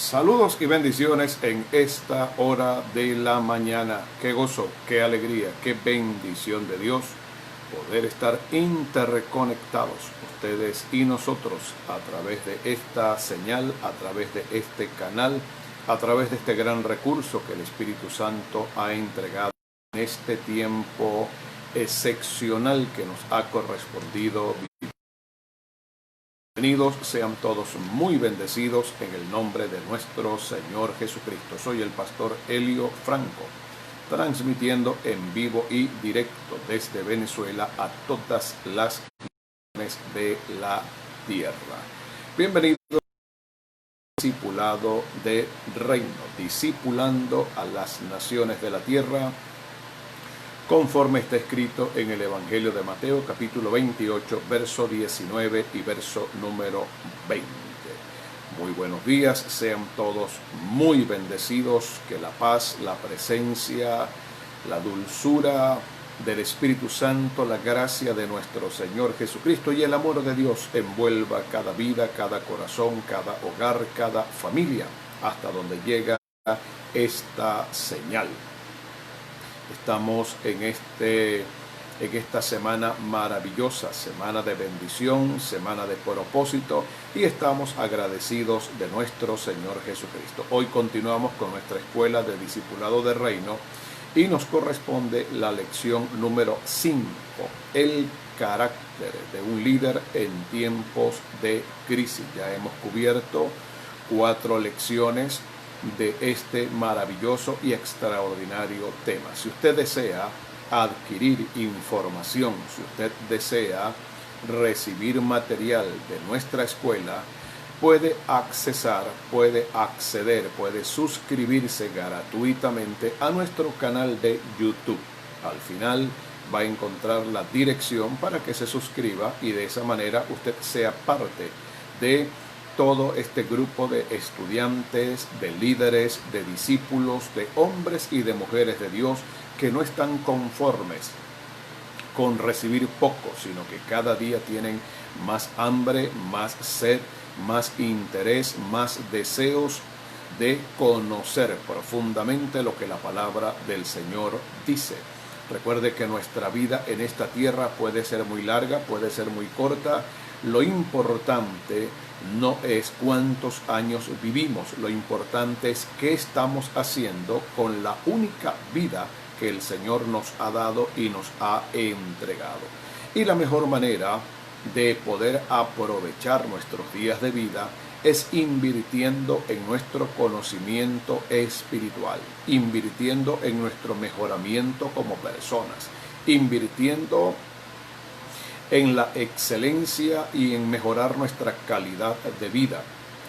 Saludos y bendiciones en esta hora de la mañana. Qué gozo, qué alegría, qué bendición de Dios poder estar interconectados, ustedes y nosotros, a través de esta señal, a través de este canal, a través de este gran recurso que el Espíritu Santo ha entregado en este tiempo excepcional que nos ha correspondido. Bienvenidos, sean todos muy bendecidos en el nombre de nuestro Señor Jesucristo. Soy el pastor Elio Franco, transmitiendo en vivo y directo desde Venezuela a todas las naciones de la tierra. Bienvenidos al discipulado de reino, discipulando a las naciones de la tierra, conforme está escrito en el Evangelio de Mateo, capítulo 28, verso 19 y verso número 20. Muy buenos días, sean todos muy bendecidos, que la paz, la presencia, la dulzura del Espíritu Santo, la gracia de nuestro Señor Jesucristo y el amor de Dios envuelva cada vida, cada corazón, cada hogar, cada familia, hasta donde llega esta señal. Estamos en esta semana maravillosa, semana de bendición, semana de propósito, y estamos agradecidos de nuestro Señor Jesucristo. Hoy continuamos con nuestra escuela de discipulado de reino y nos corresponde la lección número 5, el carácter de un líder en tiempos de crisis. Ya hemos cubierto 4 lecciones de este maravilloso y extraordinario tema. Si usted desea adquirir información, si usted desea recibir material de nuestra escuela, puede acceder, puede suscribirse gratuitamente a nuestro canal de YouTube. Al final va a encontrar la dirección para que se suscriba y de esa manera usted sea parte de todo este grupo de estudiantes, de líderes, de discípulos, de hombres y de mujeres de Dios que no están conformes con recibir poco, sino que cada día tienen más hambre, más sed, más interés, más deseos de conocer profundamente lo que la palabra del Señor dice. Recuerde que nuestra vida en esta tierra puede ser muy larga, puede ser muy corta. Lo importante no es cuántos años vivimos, lo importante es qué estamos haciendo con la única vida que el Señor nos ha dado y nos ha entregado. Y la mejor manera de poder aprovechar nuestros días de vida es invirtiendo en nuestro conocimiento espiritual, invirtiendo en nuestro mejoramiento como personas, invirtiendo en la excelencia y en mejorar nuestra calidad de vida.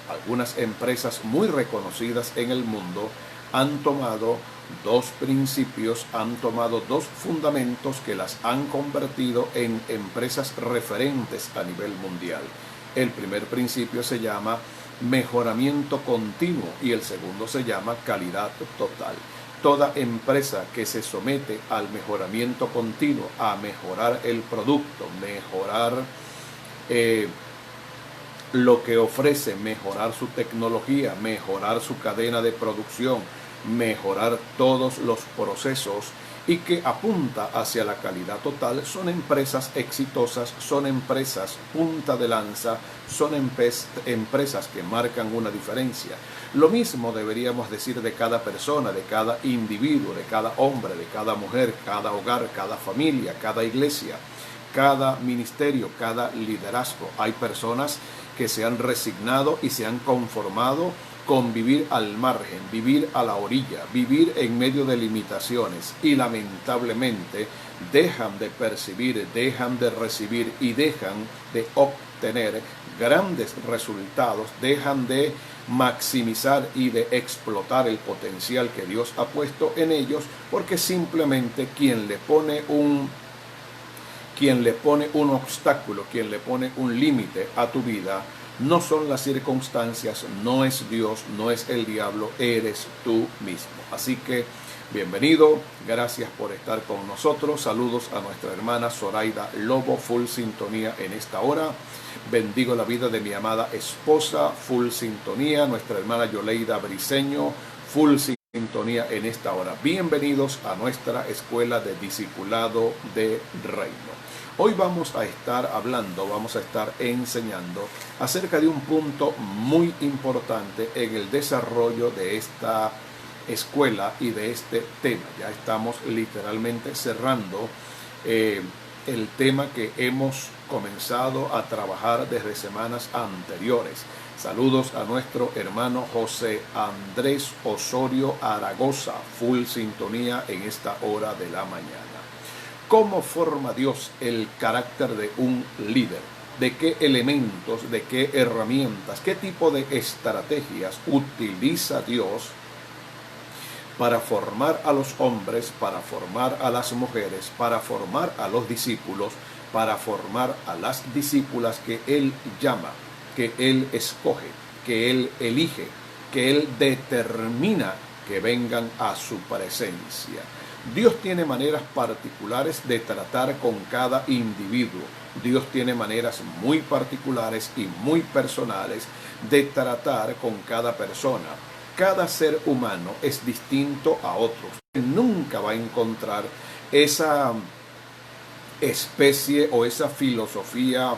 Algunas empresas muy reconocidas en el mundo han tomado 2 principios, han tomado 2 fundamentos que las han convertido en empresas referentes a nivel mundial. El primer principio se llama mejoramiento continuo y el segundo se llama calidad total. Toda empresa que se somete al mejoramiento continuo, a mejorar el producto, mejorar lo que ofrece, mejorar su tecnología, mejorar su cadena de producción, mejorar todos los procesos y que apunta hacia la calidad total, son empresas exitosas, son empresas punta de lanza, son empresas que marcan una diferencia. Lo mismo deberíamos decir de cada persona, de cada individuo, de cada hombre, de cada mujer, cada hogar, cada familia, cada iglesia, cada ministerio, cada liderazgo. Hay personas que se han resignado y se han conformado con vivir al margen, vivir a la orilla, vivir en medio de limitaciones y lamentablemente dejan de percibir, dejan de recibir y dejan de obtener grandes resultados, dejan de maximizar y de explotar el potencial que Dios ha puesto en ellos, porque simplemente quien le pone un obstáculo, quien le pone un límite a tu vida, No son las circunstancias, no es Dios, no es el diablo, eres tú mismo. Así que bienvenido, gracias por estar con nosotros. Saludos a nuestra hermana Zoraida Lobo, full sintonía en esta hora. Bendigo la vida de mi amada esposa, full sintonía. Nuestra hermana Yoleida Briceño, full sintonía en esta hora. Bienvenidos a nuestra escuela de discipulado de reino. Hoy vamos a estar hablando, vamos a estar enseñando acerca de un punto muy importante en el desarrollo de esta escuela y de este tema. Ya estamos literalmente cerrando el tema que hemos comenzado a trabajar desde semanas anteriores. Saludos a nuestro hermano José Andrés Osorio Aragoza, full sintonía en esta hora de la mañana. ¿Cómo forma Dios el carácter de un líder? ¿De qué elementos, de qué herramientas, qué tipo de estrategias utiliza Dios para formar a los hombres, para formar a las mujeres, para formar a los discípulos, para formar a las discípulas que Él llama, que Él escoge, que Él elige, que Él determina que vengan a su presencia? Dios tiene maneras particulares de tratar con cada individuo. Dios tiene maneras muy particulares y muy personales de tratar con cada persona. Cada ser humano es distinto a otros. Nunca va a encontrar esa especie o esa filosofía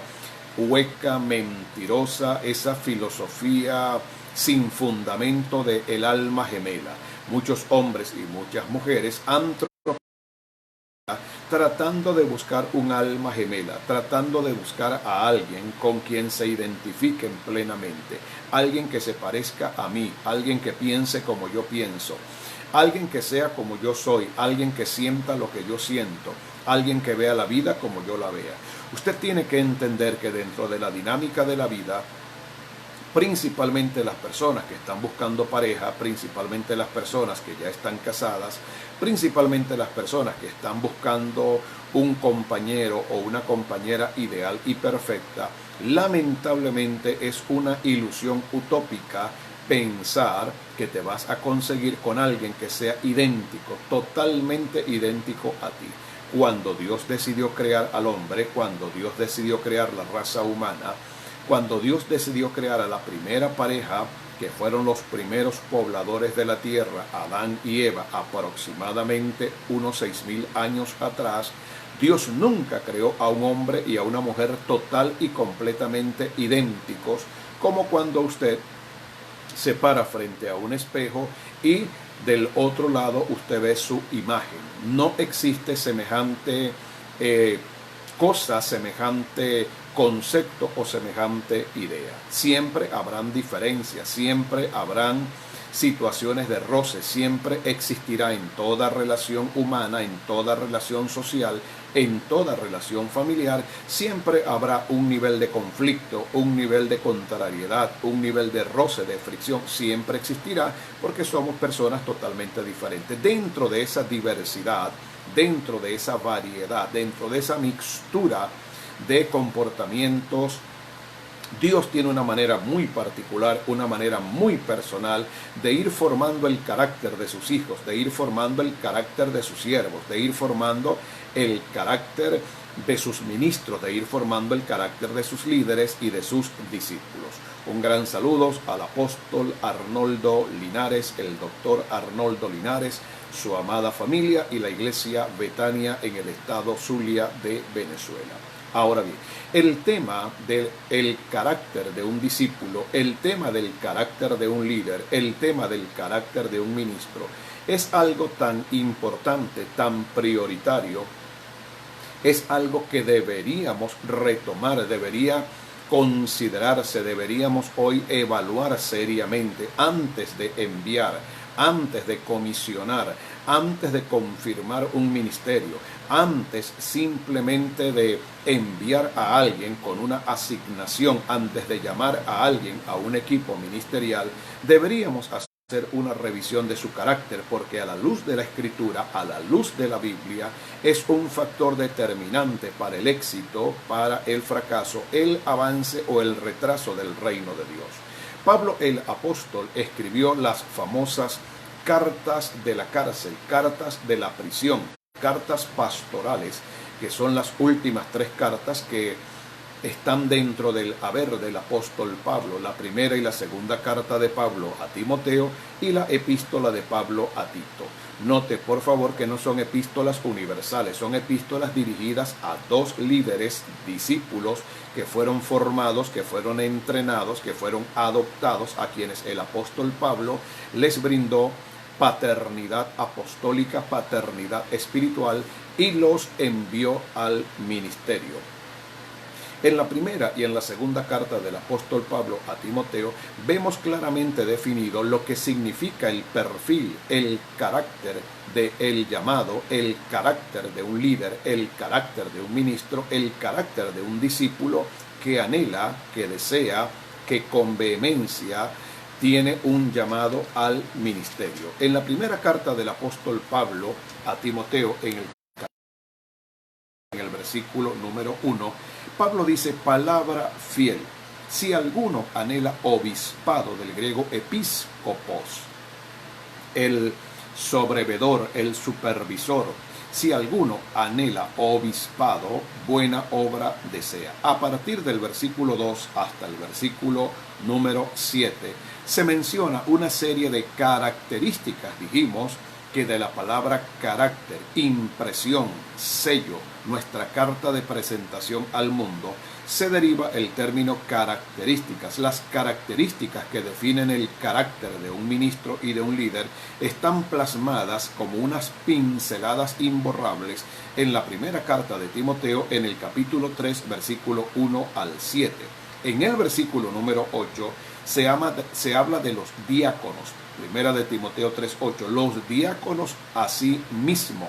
hueca, mentirosa, esa filosofía sin fundamento del alma gemela. Muchos hombres y muchas mujeres han tratando de buscar un alma gemela, tratando de buscar a alguien con quien se identifiquen plenamente, alguien que se parezca a mí, alguien que piense como yo pienso, alguien que sea como yo soy, alguien que sienta lo que yo siento, alguien que vea la vida como yo la vea. Usted tiene que entender que dentro de la dinámica de la vida, principalmente las personas que están buscando pareja, principalmente las personas que ya están casadas, principalmente las personas que están buscando un compañero o una compañera ideal y perfecta, lamentablemente es una ilusión utópica pensar que te vas a conseguir con alguien que sea idéntico, totalmente idéntico a ti. Cuando Dios decidió crear al hombre, cuando Dios decidió crear la raza humana, cuando Dios decidió crear a la primera pareja, que fueron los primeros pobladores de la tierra, Adán y Eva, aproximadamente unos 6.000 años atrás, Dios nunca creó a un hombre y a una mujer total y completamente idénticos, como cuando usted se para frente a un espejo y del otro lado usted ve su imagen. No existe semejante cosa, semejante concepto o semejante idea. Siempre habrán diferencias, siempre habrán situaciones de roce, siempre existirá en toda relación humana, en toda relación social, en toda relación familiar, siempre habrá un nivel de conflicto, un nivel de contrariedad, un nivel de roce, de fricción, siempre existirá porque somos personas totalmente diferentes. Dentro de esa diversidad, dentro de esa variedad, dentro de esa mixtura de comportamientos, Dios tiene una manera muy particular, una manera muy personal de ir formando el carácter de sus hijos, de ir formando el carácter de sus siervos, de ir formando el carácter de sus ministros, de ir formando el carácter de sus líderes y de sus discípulos. Un gran saludo al apóstol Arnoldo Linares, el doctor Arnoldo Linares, su amada familia y la iglesia Betania en el estado Zulia de Venezuela. Ahora bien, el tema del carácter de un discípulo, el tema del carácter de un líder, el tema del carácter de un ministro, es algo tan importante, tan prioritario, es algo que deberíamos retomar, debería considerarse, deberíamos hoy evaluar seriamente antes de enviar, antes de comisionar, antes de confirmar un ministerio, antes simplemente de enviar a alguien con una asignación, antes de llamar a alguien a un equipo ministerial, deberíamos hacer hacer una revisión de su carácter, porque a la luz de la Escritura, a la luz de la Biblia, es un factor determinante para el éxito, para el fracaso, el avance o el retraso del reino de Dios. Pablo el apóstol escribió las famosas cartas de la cárcel, cartas de la prisión, cartas pastorales, que son las últimas 3 cartas que están dentro del haber del apóstol Pablo, la primera y la segunda carta de Pablo a Timoteo y la epístola de Pablo a Tito. Note por favor que no son epístolas universales, son epístolas dirigidas a 2 líderes, discípulos que fueron formados, que fueron entrenados, que fueron adoptados, a quienes el apóstol Pablo les brindó paternidad apostólica, paternidad espiritual y los envió al ministerio. En la primera y en la segunda carta del apóstol Pablo a Timoteo vemos claramente definido lo que significa el perfil, el carácter del llamado, el carácter de un líder, el carácter de un ministro, el carácter de un discípulo que anhela, que desea, que con vehemencia tiene un llamado al ministerio. En la primera carta del apóstol Pablo a Timoteo, en el versículo número 1, Pablo dice: palabra fiel. Si alguno anhela obispado, del griego episkopos, el sobrevedor, el supervisor. Si alguno anhela obispado, buena obra desea. A partir del versículo 2 hasta el versículo número 7, se menciona una serie de características, dijimos, que de la palabra carácter, impresión, sello, nuestra carta de presentación al mundo, se deriva el término características. Las características que definen el carácter de un ministro y de un líder están plasmadas como unas pinceladas imborrables en la primera carta de Timoteo, en el capítulo 3, versículo 1 al 7. En el versículo número 8 se habla de los diáconos. Primera de Timoteo 3:8, los diáconos así mismo.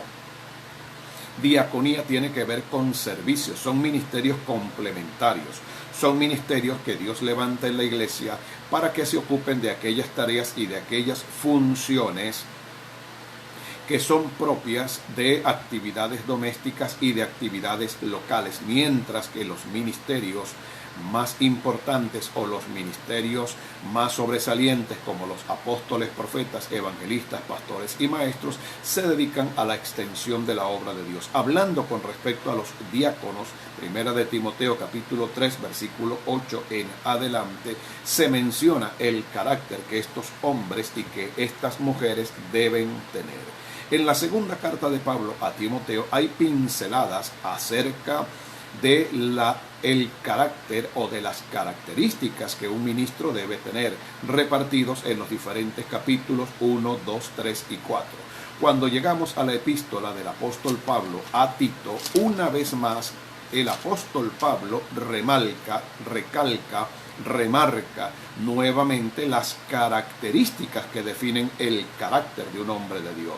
Diaconía tiene que ver con servicios, son ministerios complementarios, son ministerios que Dios levanta en la iglesia para que se ocupen de aquellas tareas y de aquellas funciones que son propias de actividades domésticas y de actividades locales, mientras que los ministerios más importantes o los ministerios más sobresalientes, como los apóstoles, profetas, evangelistas, pastores y maestros, se dedican a la extensión de la obra de Dios. Hablando con respecto a los diáconos, primera de Timoteo capítulo 3 versículo 8 en adelante, se menciona el carácter que estos hombres y que estas mujeres deben tener. En la segunda carta de Pablo a Timoteo hay pinceladas acerca de el carácter o de las características que un ministro debe tener, repartidos en los diferentes capítulos 1, 2, 3 y 4. Cuando llegamos a la epístola del apóstol Pablo a Tito, una vez más el apóstol Pablo recalca, remarca nuevamente las características que definen el carácter de un hombre de Dios.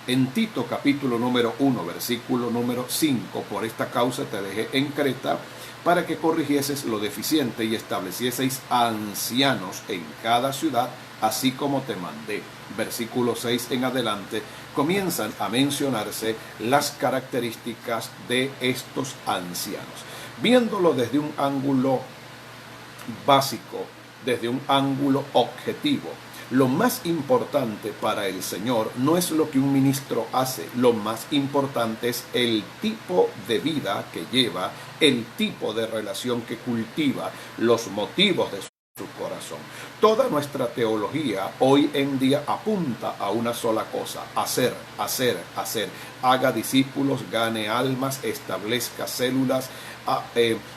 En Tito capítulo número 1, versículo número 5, por esta causa te dejé en Creta, para que corrigieses lo deficiente y establecieseis ancianos en cada ciudad, así como te mandé. Versículo 6 en adelante comienzan a mencionarse las características de estos ancianos. Viéndolo desde un ángulo básico, desde un ángulo objetivo, lo más importante para el Señor no es lo que un ministro hace, lo más importante es el tipo de vida que lleva, el tipo de relación que cultiva, los motivos de su corazón. Toda nuestra teología hoy en día apunta a una sola cosa: hacer, hacer, hacer. Haga discípulos, gane almas, establezca células,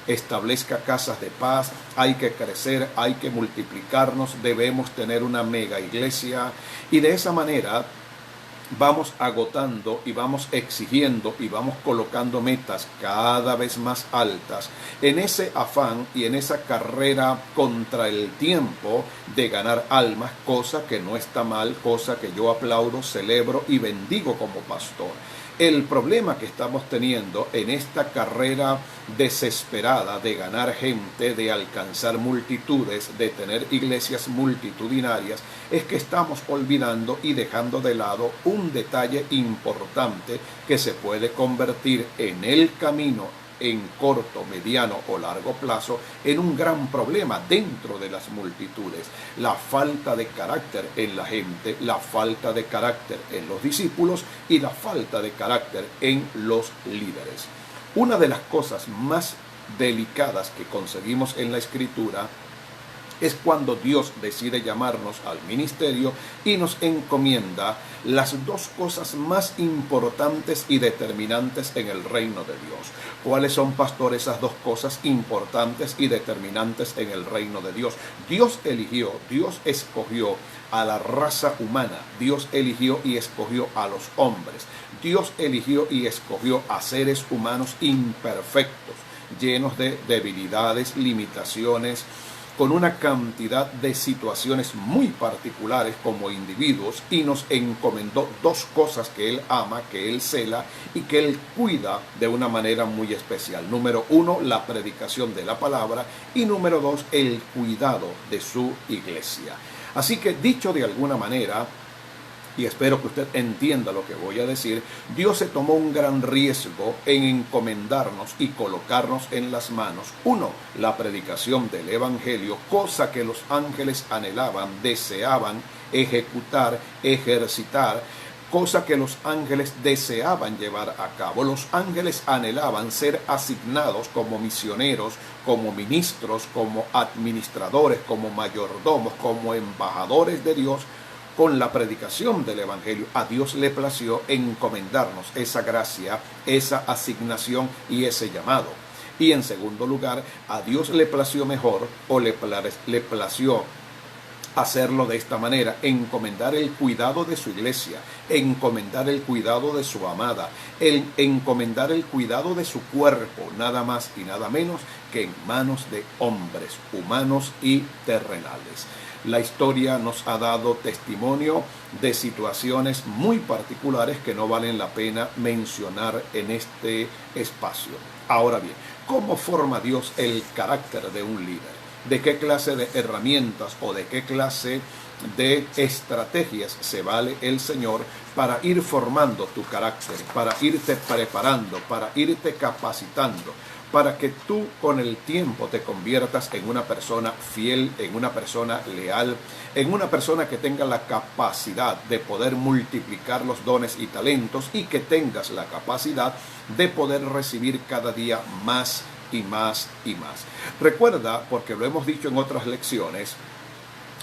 establezca casas de paz. Hay que crecer, hay que multiplicarnos, debemos tener una mega iglesia, y de esa manera vamos agotando y vamos exigiendo y vamos colocando metas cada vez más altas en ese afán y en esa carrera contra el tiempo de ganar almas, cosa que no está mal, cosa que yo aplaudo, celebro y bendigo como pastor. El problema que estamos teniendo en esta carrera desesperada de ganar gente, de alcanzar multitudes, de tener iglesias multitudinarias, es que estamos olvidando y dejando de lado un detalle importante que se puede convertir en el camino en corto, mediano o largo plazo en un gran problema dentro de las multitudes. La falta de carácter en la gente, la falta de carácter en los discípulos y la falta de carácter en los líderes. Una de las cosas más delicadas que conseguimos en la Escritura es cuando Dios decide llamarnos al ministerio y nos encomienda las dos cosas más importantes y determinantes en el reino de Dios. ¿Cuáles son, pastor, esas dos cosas importantes y determinantes en el reino de Dios? Dios eligió, Dios escogió a la raza humana. Dios eligió y escogió a los hombres. Dios eligió y escogió a seres humanos imperfectos, llenos de debilidades, limitaciones, con una cantidad de situaciones muy particulares como individuos, y nos encomendó dos cosas que Él ama, que Él cela y que Él cuida de una manera muy especial. Número uno, la predicación de la palabra, y número dos, el cuidado de su iglesia. Así que, dicho de alguna manera, y espero que usted entienda lo que voy a decir, Dios se tomó un gran riesgo en encomendarnos y colocarnos en las manos, uno, la predicación del Evangelio, cosa que los ángeles anhelaban, deseaban ejecutar, ejercitar, cosa que los ángeles deseaban llevar a cabo. Los ángeles anhelaban ser asignados como misioneros, como ministros, como administradores, como mayordomos, como embajadores de Dios. Con la predicación del Evangelio, a Dios le plació encomendarnos esa gracia, esa asignación y ese llamado. Y en segundo lugar, a Dios le plació mejor, o le plació hacerlo de esta manera: encomendar el cuidado de su iglesia, encomendar el cuidado de su amada, encomendar el cuidado de su cuerpo, nada más y nada menos que en manos de hombres, humanos y terrenales. La historia nos ha dado testimonio de situaciones muy particulares que no valen la pena mencionar en este espacio. Ahora bien, ¿cómo forma Dios el carácter de un líder? ¿De qué clase de herramientas o de qué clase de estrategias se vale el Señor para ir formando tu carácter, para irte preparando, para irte capacitando, para que tú con el tiempo te conviertas en una persona fiel, en una persona leal, en una persona que tenga la capacidad de poder multiplicar los dones y talentos, y que tengas la capacidad de poder recibir cada día más y más y más? Recuerda, porque lo hemos dicho en otras lecciones,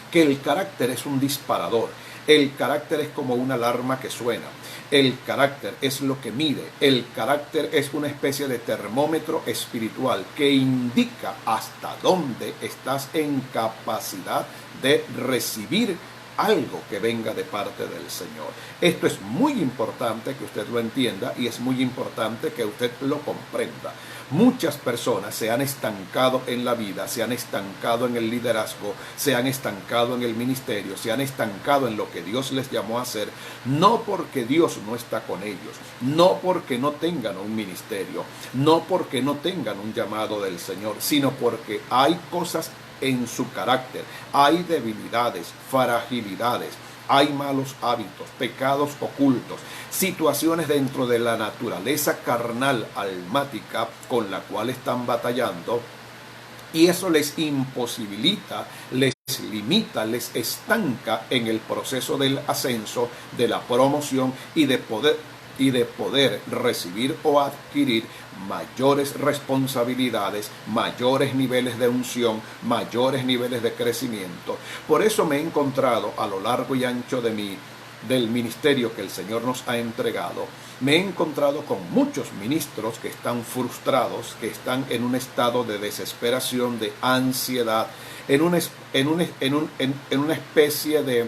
que el carácter es un disparador. El carácter es como una alarma que suena. El carácter es lo que mide. El carácter es una especie de termómetro espiritual que indica hasta dónde estás en capacidad de recibir algo que venga de parte del Señor. Esto es muy importante que usted lo entienda, y es muy importante que usted lo comprenda. Muchas personas se han estancado en la vida, se han estancado en el liderazgo, se han estancado en el ministerio, se han estancado en lo que Dios les llamó a hacer, no porque Dios no está con ellos, no porque no tengan un ministerio, no porque no tengan un llamado del Señor, sino porque hay cosas en su carácter, hay debilidades, fragilidades, hay malos hábitos, pecados ocultos, situaciones dentro de la naturaleza carnal almática con la cual están batallando, y eso les imposibilita, les limita, les estanca en el proceso del ascenso, de la promoción y de poder recibir o adquirir mayores responsabilidades, mayores niveles de unción, mayores niveles de crecimiento. Por eso me he encontrado a lo largo y ancho del ministerio que el Señor nos ha entregado, me he encontrado con muchos ministros que están frustrados, que están en un estado de desesperación, de ansiedad, en una especie de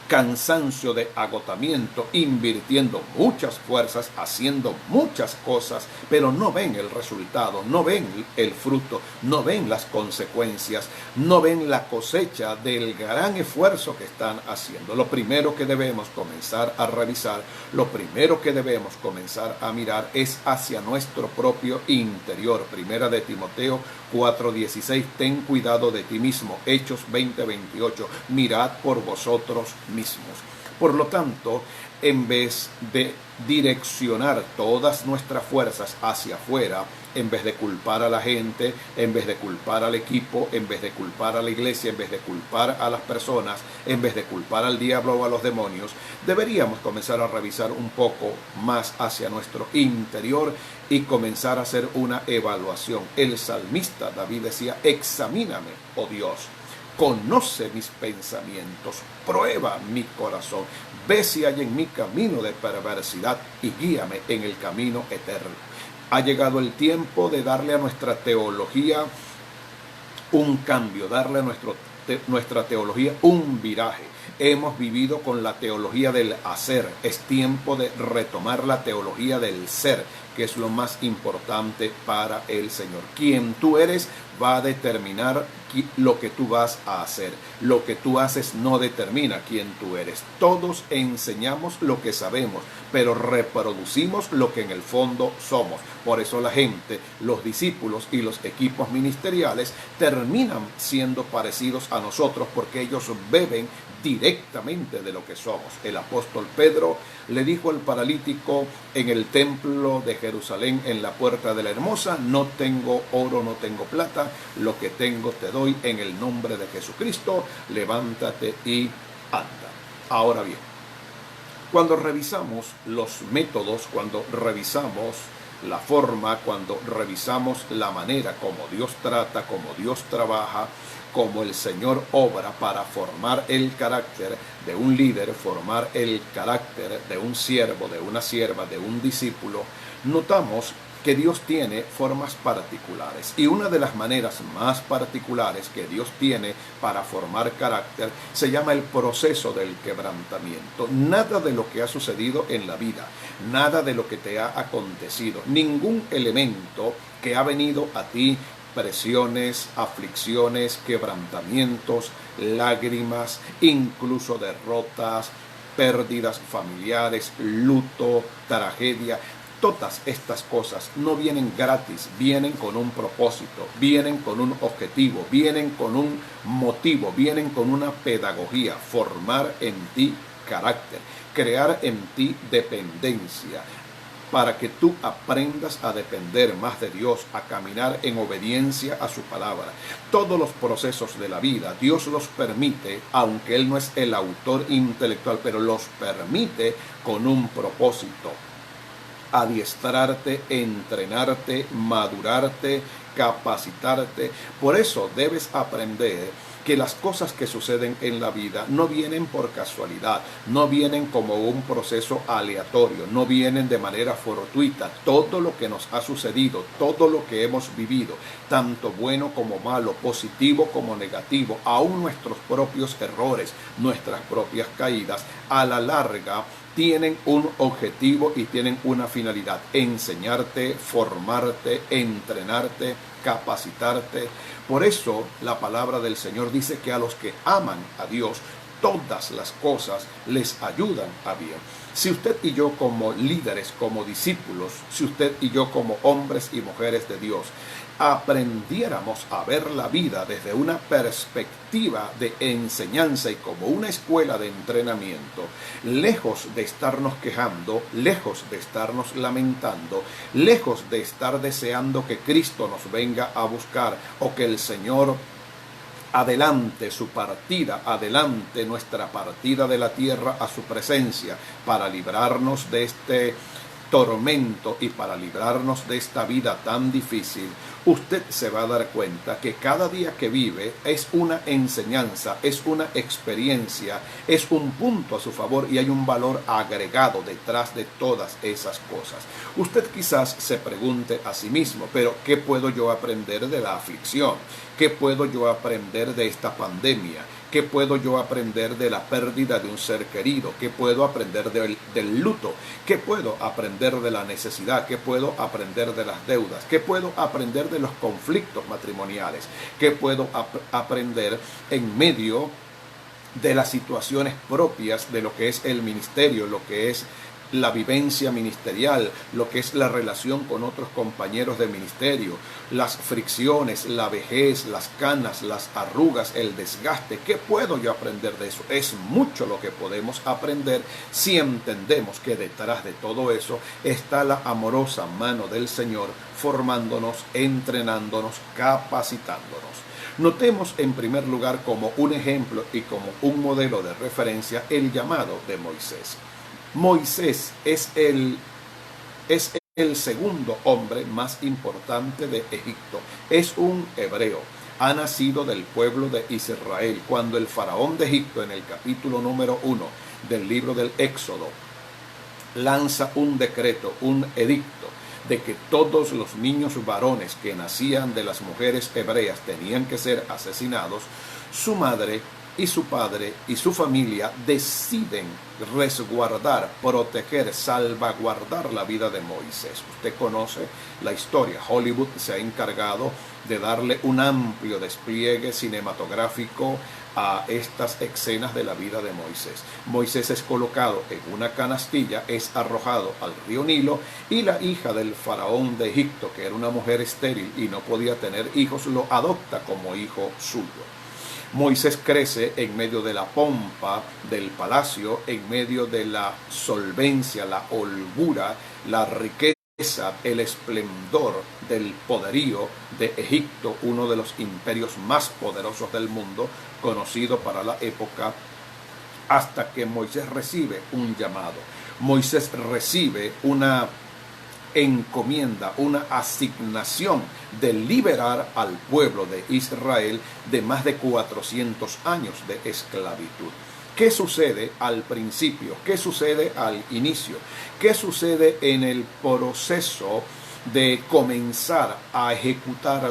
cansancio de agotamiento, invirtiendo muchas fuerzas, haciendo muchas cosas, pero no ven el resultado, no ven el fruto, no ven las consecuencias, no ven la cosecha del gran esfuerzo que están haciendo. Lo primero que debemos comenzar a revisar, lo primero que debemos comenzar a mirar es hacia nuestro propio interior. Primera de Timoteo 4:16, ten cuidado de ti mismo. Hechos 20:28, mirad por vosotros mismos. Por lo tanto, en vez de direccionar todas nuestras fuerzas hacia afuera, en vez de culpar a la gente, en vez de culpar al equipo, en vez de culpar a la iglesia, en vez de culpar a las personas, en vez de culpar al diablo o a los demonios, deberíamos comenzar a revisar un poco más hacia nuestro interior y comenzar a hacer una evaluación. El salmista David decía, examíname, oh Dios, conoce mis pensamientos, prueba mi corazón, ve si hay en mí camino de perversidad y guíame en el camino eterno. Ha llegado el tiempo de darle a nuestra teología un cambio, darle a nuestra teología un viraje. Hemos vivido con la teología del hacer. Es tiempo de retomar la teología del ser, que es lo más importante para el Señor. Quien tú eres va a determinar lo que tú vas a hacer. Lo que tú haces no determina quién tú eres. Todos enseñamos lo que sabemos, pero reproducimos lo que en el fondo somos. Por eso la gente, los discípulos y los equipos ministeriales terminan siendo parecidos a nosotros porque ellos beben directamente de lo que somos. El apóstol Pedro le dijo al paralítico en el templo de Jerusalén, en la puerta de la Hermosa, no tengo oro, no tengo plata, lo que tengo te doy en el nombre de Jesucristo, levántate y anda. Ahora bien, cuando revisamos los métodos, cuando revisamos la forma, cuando revisamos la manera como Dios trata, como Dios trabaja, como el Señor obra para formar el carácter de un líder, formar el carácter de un siervo, de una sierva, de un discípulo, notamos que Dios tiene formas particulares. Y una de las maneras más particulares que Dios tiene para formar carácter se llama el proceso del quebrantamiento. Nada de lo que ha sucedido en la vida, nada de lo que te ha acontecido, ningún elemento que ha venido a ti, presiones, aflicciones, quebrantamientos, lágrimas, incluso derrotas, pérdidas familiares, luto, tragedia. Todas estas cosas no vienen gratis, vienen con un propósito, vienen con un objetivo, vienen con un motivo, vienen con una pedagogía, formar en ti carácter, crear en ti dependencia, para que tú aprendas a depender más de Dios, a caminar en obediencia a su palabra. Todos los procesos de la vida, Dios los permite, aunque Él no es el autor intelectual, pero los permite con un propósito. Adiestrarte, entrenarte, madurarte, capacitarte. Por eso debes aprender que las cosas que suceden en la vida no vienen por casualidad, no vienen como un proceso aleatorio, no vienen de manera fortuita. Todo lo que nos ha sucedido, todo lo que hemos vivido, tanto bueno como malo, positivo como negativo, aún nuestros propios errores, nuestras propias caídas, a la larga tienen un objetivo y tienen una finalidad: enseñarte, formarte, entrenarte, capacitarte. Por eso la palabra del Señor dice que a los que aman a Dios, todas las cosas les ayudan a bien. Si usted y yo como líderes, como discípulos, si usted y yo como hombres y mujeres de Dios, aprendiéramos a ver la vida desde una perspectiva de enseñanza y como una escuela de entrenamiento, lejos de estarnos quejando, lejos de estarnos lamentando, lejos de estar deseando que Cristo nos venga a buscar o que el Señor adelante su partida, adelante nuestra partida de la tierra a su presencia para librarnos de este tormento y para librarnos de esta vida tan difícil, usted se va a dar cuenta que cada día que vive es una enseñanza, es una experiencia, es un punto a su favor y hay un valor agregado detrás de todas esas cosas. Usted quizás se pregunte a sí mismo, pero ¿qué puedo yo aprender de la aflicción? ¿Qué puedo yo aprender de esta pandemia? ¿Qué puedo yo aprender de la pérdida de un ser querido? ¿Qué puedo aprender del luto? ¿Qué puedo aprender de la necesidad? ¿Qué puedo aprender de las deudas? ¿Qué puedo aprender de los conflictos matrimoniales? ¿Qué puedo aprender en medio de las situaciones propias de lo que es el ministerio, lo que es la vivencia ministerial, lo que es la relación con otros compañeros de ministerio, las fricciones, la vejez, las canas, las arrugas, el desgaste? ¿Qué puedo yo aprender de eso? Es mucho lo que podemos aprender si entendemos que detrás de todo eso está la amorosa mano del Señor formándonos, entrenándonos, capacitándonos. Notemos en primer lugar como un ejemplo y como un modelo de referencia el llamado de Moisés. Moisés es el segundo hombre más importante de Egipto. Es un hebreo. Ha nacido del pueblo de Israel. Cuando el faraón de Egipto, en el capítulo número 1 del libro del Éxodo, lanza un decreto, un edicto, de que todos los niños varones que nacían de las mujeres hebreas tenían que ser asesinados, su madre y su padre y su familia deciden resguardar, proteger, salvaguardar la vida de Moisés. Usted conoce la historia. Hollywood se ha encargado de darle un amplio despliegue cinematográfico a estas escenas de la vida de Moisés. Moisés es colocado en una canastilla, es arrojado al río Nilo, y la hija del faraón de Egipto, que era una mujer estéril y no podía tener hijos, lo adopta como hijo suyo. Moisés crece en medio de la pompa del palacio, en medio de la solvencia, la holgura, la riqueza, el esplendor del poderío de Egipto, uno de los imperios más poderosos del mundo, conocido para la época, hasta que Moisés recibe un llamado. Moisés recibe una encomienda, una asignación de liberar al pueblo de Israel de más de 400 años de esclavitud. ¿Qué sucede al principio? ¿Qué sucede al inicio? ¿Qué sucede en el proceso de comenzar a ejecutar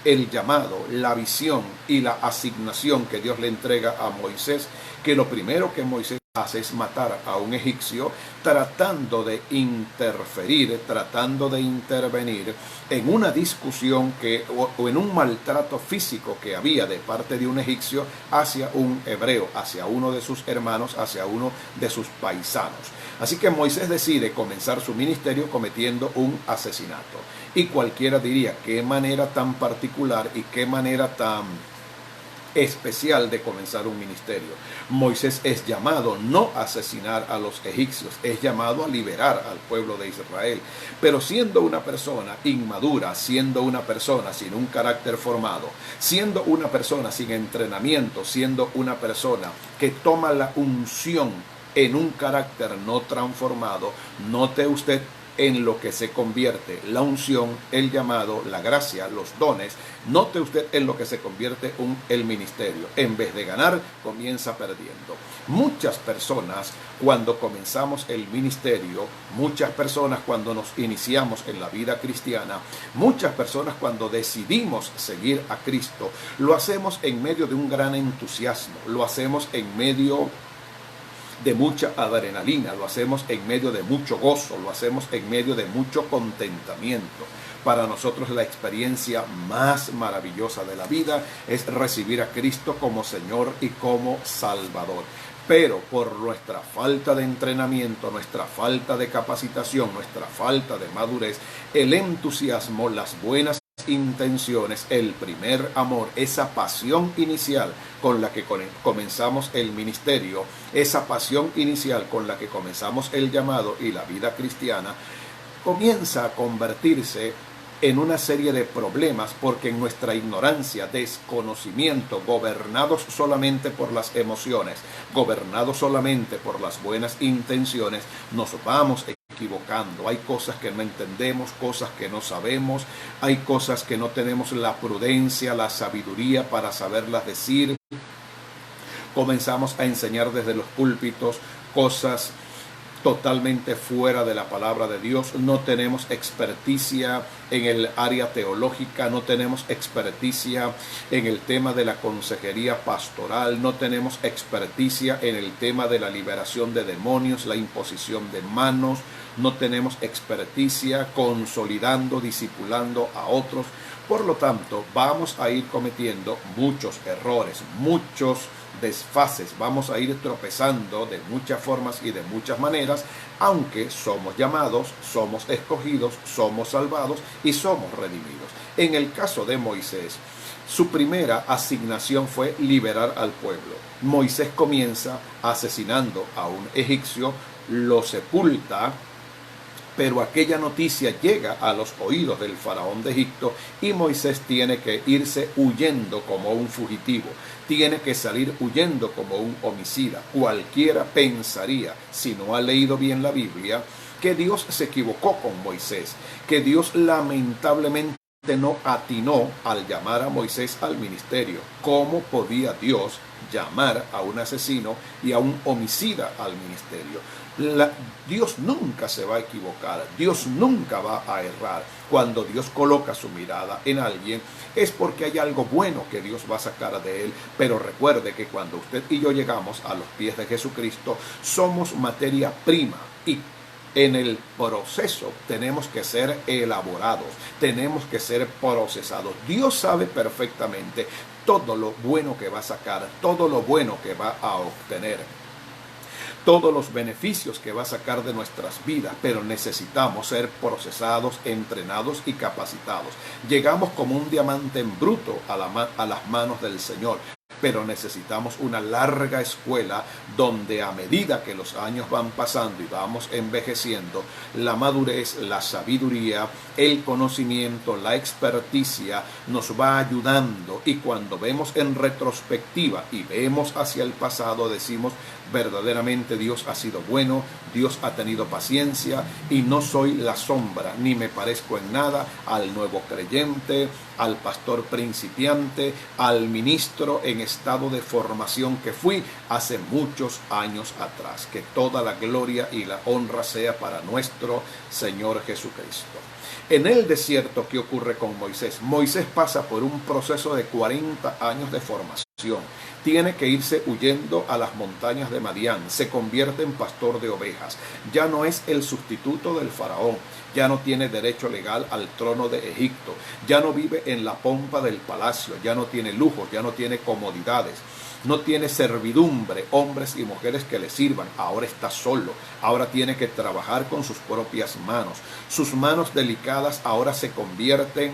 el llamado, la visión y la asignación que Dios le entrega a Moisés? Que lo primero que Moisés hace es matar a un egipcio, tratando de interferir, tratando de intervenir en una discusión o en un maltrato físico que había de parte de un egipcio hacia un hebreo, hacia uno de sus hermanos, hacia uno de sus paisanos. Así que Moisés decide comenzar su ministerio cometiendo un asesinato. Y cualquiera diría, qué manera tan particular y qué manera tan especial de comenzar un ministerio. Moisés es llamado no a asesinar a los egipcios, es llamado a liberar al pueblo de Israel. Pero siendo una persona inmadura, siendo una persona sin un carácter formado, siendo una persona sin entrenamiento, siendo una persona que toma la unción en un carácter no transformado, note usted en lo que se convierte la unción, el llamado, la gracia, los dones. Note usted en lo que se convierte el ministerio. En vez de ganar, comienza perdiendo. Muchas personas cuando comenzamos el ministerio, muchas personas cuando nos iniciamos en la vida cristiana, muchas personas cuando decidimos seguir a Cristo, lo hacemos en medio de un gran entusiasmo, lo hacemos en medio de mucha adrenalina, lo hacemos en medio de mucho gozo, lo hacemos en medio de mucho contentamiento. Para nosotros la experiencia más maravillosa de la vida es recibir a Cristo como Señor y como Salvador. Pero por nuestra falta de entrenamiento, nuestra falta de capacitación, nuestra falta de madurez, el entusiasmo, las buenas intenciones, el primer amor, esa pasión inicial con la que comenzamos el ministerio, esa pasión inicial con la que comenzamos el llamado y la vida cristiana, comienza a convertirse en una serie de problemas, porque en nuestra ignorancia, desconocimiento, gobernados solamente por las emociones, gobernados solamente por las buenas intenciones, nos vamos equivocando. Hay cosas que no entendemos, cosas que no sabemos, hay cosas que no tenemos la prudencia, la sabiduría para saberlas decir. Comenzamos a enseñar desde los púlpitos cosas totalmente fuera de la palabra de Dios, no tenemos experticia en el área teológica, no tenemos experticia en el tema de la consejería pastoral, no tenemos experticia en el tema de la liberación de demonios, la imposición de manos, no tenemos experticia consolidando, discipulando a otros. Por lo tanto, vamos a ir cometiendo muchos errores, muchos desfases, vamos a ir tropezando de muchas formas y de muchas maneras, aunque somos llamados, somos escogidos, somos salvados y somos redimidos. En el caso de Moisés, su primera asignación fue liberar al pueblo. Moisés comienza asesinando a un egipcio, lo sepulta, pero aquella noticia llega a los oídos del faraón de Egipto y Moisés tiene que irse huyendo como un fugitivo, tiene que salir huyendo como un homicida. Cualquiera pensaría, si no ha leído bien la Biblia, que Dios se equivocó con Moisés, que Dios lamentablemente no atinó al llamar a Moisés al ministerio. ¿Cómo podía Dios llamar a un asesino y a un homicida al ministerio? Dios nunca se va a equivocar, Dios nunca va a errar. Cuando Dios coloca su mirada en alguien es porque hay algo bueno que Dios va a sacar de él. Pero recuerde que cuando usted y yo llegamos a los pies de Jesucristo, somos materia prima y en el proceso tenemos que ser elaborados, tenemos que ser procesados. Dios sabe perfectamente todo lo bueno que va a sacar, todo lo bueno que va a obtener, todos los beneficios que va a sacar de nuestras vidas, pero necesitamos ser procesados, entrenados y capacitados. Llegamos como un diamante en bruto a las manos del Señor, pero necesitamos una larga escuela donde a medida que los años van pasando y vamos envejeciendo, la madurez, la sabiduría, el conocimiento, la experticia nos va ayudando, y cuando vemos en retrospectiva y vemos hacia el pasado, decimos: verdaderamente Dios ha sido bueno, Dios ha tenido paciencia y no soy la sombra, ni me parezco en nada al nuevo creyente, al pastor principiante, al ministro en estado de formación que fui hace muchos años atrás. Que toda la gloria y la honra sea para nuestro Señor Jesucristo. En el desierto, ¿qué ocurre con Moisés? Moisés pasa por un proceso de 40 años de formación. Tiene que irse huyendo a las montañas de Madián, se convierte en pastor de ovejas, ya no es el sustituto del faraón, ya no tiene derecho legal al trono de Egipto, ya no vive en la pompa del palacio, ya no tiene lujos, ya no tiene comodidades, no tiene servidumbre, hombres y mujeres que le sirvan. Ahora está solo, ahora tiene que trabajar con sus propias manos. Sus manos delicadas ahora se convierten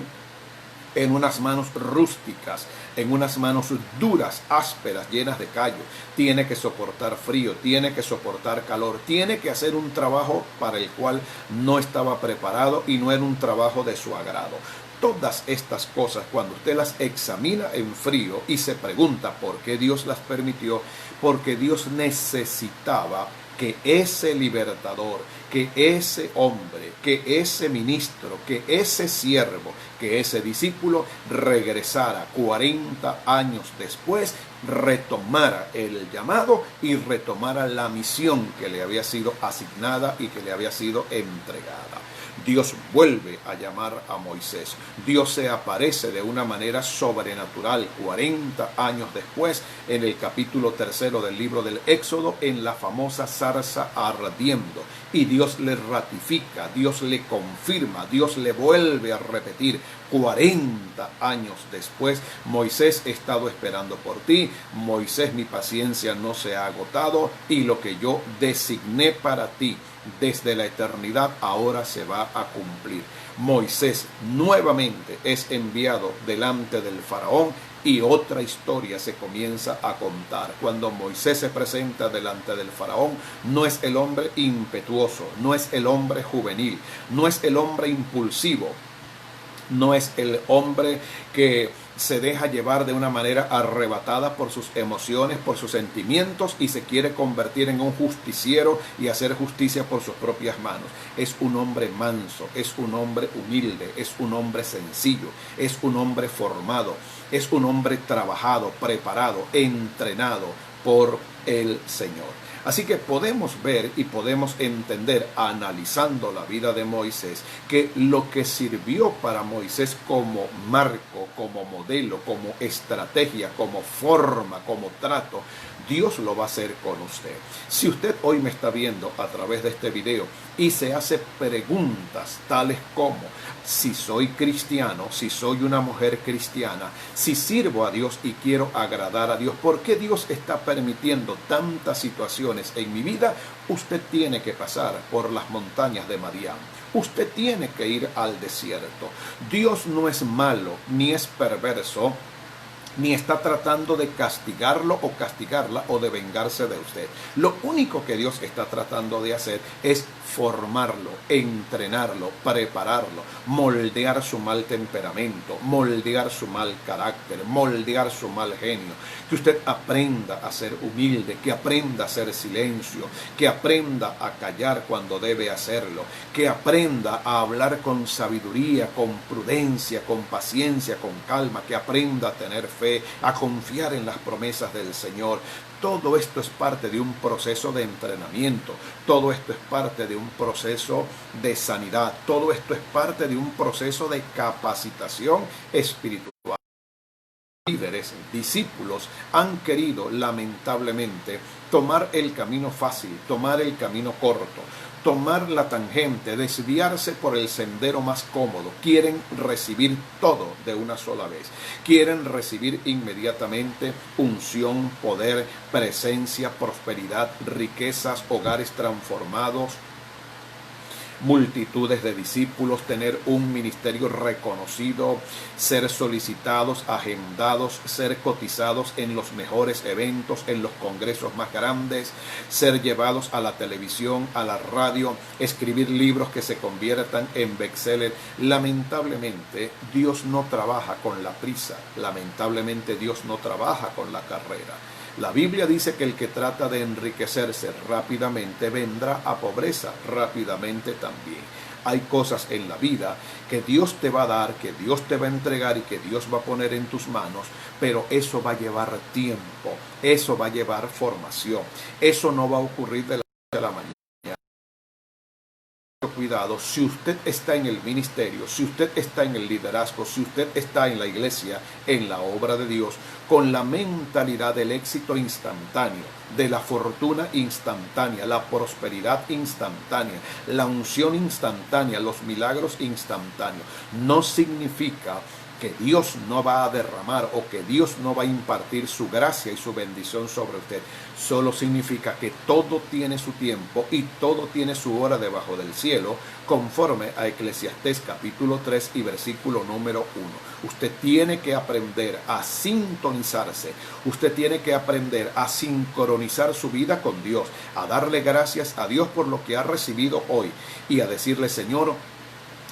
en unas manos rústicas, en unas manos duras, ásperas, llenas de callo. Tiene que soportar frío, tiene que soportar calor, tiene que hacer un trabajo para el cual no estaba preparado y no era un trabajo de su agrado. Todas estas cosas, cuando usted las examina en frío y se pregunta por qué Dios las permitió, porque Dios necesitaba que ese libertador, que ese hombre, que ese ministro, que ese siervo, que ese discípulo regresara 40 años después, retomara el llamado y retomara la misión que le había sido asignada y que le había sido entregada. Dios vuelve a llamar a Moisés. Dios se aparece de una manera sobrenatural 40 años después en el capítulo 3 del libro del Éxodo, en la famosa zarza ardiendo. Y Dios le ratifica, Dios le confirma, Dios le vuelve a repetir 40 años después: Moisés, he estado esperando por ti, Moisés, mi paciencia no se ha agotado y lo que yo designé para ti desde la eternidad ahora se va a cumplir. Moisés nuevamente es enviado delante del faraón y otra historia se comienza a contar. Cuando Moisés se presenta delante del faraón, no es el hombre impetuoso, no es el hombre juvenil, no es el hombre impulsivo, no es el hombre que se deja llevar de una manera arrebatada por sus emociones, por sus sentimientos y se quiere convertir en un justiciero y hacer justicia por sus propias manos. Es un hombre manso, es un hombre humilde, es un hombre sencillo, es un hombre formado, es un hombre trabajado, preparado, entrenado por el Señor. Así que podemos ver y podemos entender, analizando la vida de Moisés, que lo que sirvió para Moisés como marco, como modelo, como estrategia, como forma, como trato, Dios lo va a hacer con usted. Si usted hoy me está viendo a través de este video y se hace preguntas tales como: si soy cristiano, si soy una mujer cristiana, si sirvo a Dios y quiero agradar a Dios, ¿por qué Dios está permitiendo tantas situaciones en mi vida? Usted tiene que pasar por las montañas de Madián. Usted tiene que ir al desierto. Dios no es malo ni es perverso, ni está tratando de castigarlo o castigarla o de vengarse de usted. Lo único que Dios está tratando de hacer es formarlo, entrenarlo, prepararlo, moldear su mal temperamento, moldear su mal carácter, moldear su mal genio. Que usted aprenda a ser humilde, que aprenda a hacer silencio, que aprenda a callar cuando debe hacerlo, que aprenda a hablar con sabiduría, con prudencia, con paciencia, con calma, que aprenda a tener fe, a confiar en las promesas del Señor. Todo esto es parte de un proceso de entrenamiento, todo esto es parte de un proceso de sanidad, todo esto es parte de un proceso de capacitación espiritual. Líderes, discípulos han querido lamentablemente tomar el camino fácil, tomar el camino corto, tomar la tangente, desviarse por el sendero más cómodo. Quieren recibir todo de una sola vez. Quieren recibir inmediatamente unción, poder, presencia, prosperidad, riquezas, hogares transformados, multitudes de discípulos, tener un ministerio reconocido, ser solicitados, agendados, ser cotizados en los mejores eventos, en los congresos más grandes, ser llevados a la televisión, a la radio, escribir libros que se conviertan en bestseller. Lamentablemente, Dios no trabaja con la prisa, lamentablemente Dios no trabaja con la carrera. La Biblia dice que el que trata de enriquecerse rápidamente vendrá a pobreza rápidamente también. Hay cosas en la vida que Dios te va a dar, que Dios te va a entregar y que Dios va a poner en tus manos, pero eso va a llevar tiempo, eso va a llevar formación, eso no va a ocurrir de la noche a la mañana. Cuidado, si usted está en el ministerio, si usted está en el liderazgo, si usted está en la iglesia, en la obra de Dios, con la mentalidad del éxito instantáneo, de la fortuna instantánea, la prosperidad instantánea, la unción instantánea, los milagros instantáneos, no significa que Dios no va a derramar o que Dios no va a impartir su gracia y su bendición sobre usted. Solo significa que todo tiene su tiempo y todo tiene su hora debajo del cielo, conforme a Eclesiastés capítulo 3 y versículo número 1. Usted tiene que aprender a sintonizarse, usted tiene que aprender a sincronizar su vida con Dios, a darle gracias a Dios por lo que ha recibido hoy y a decirle: Señor,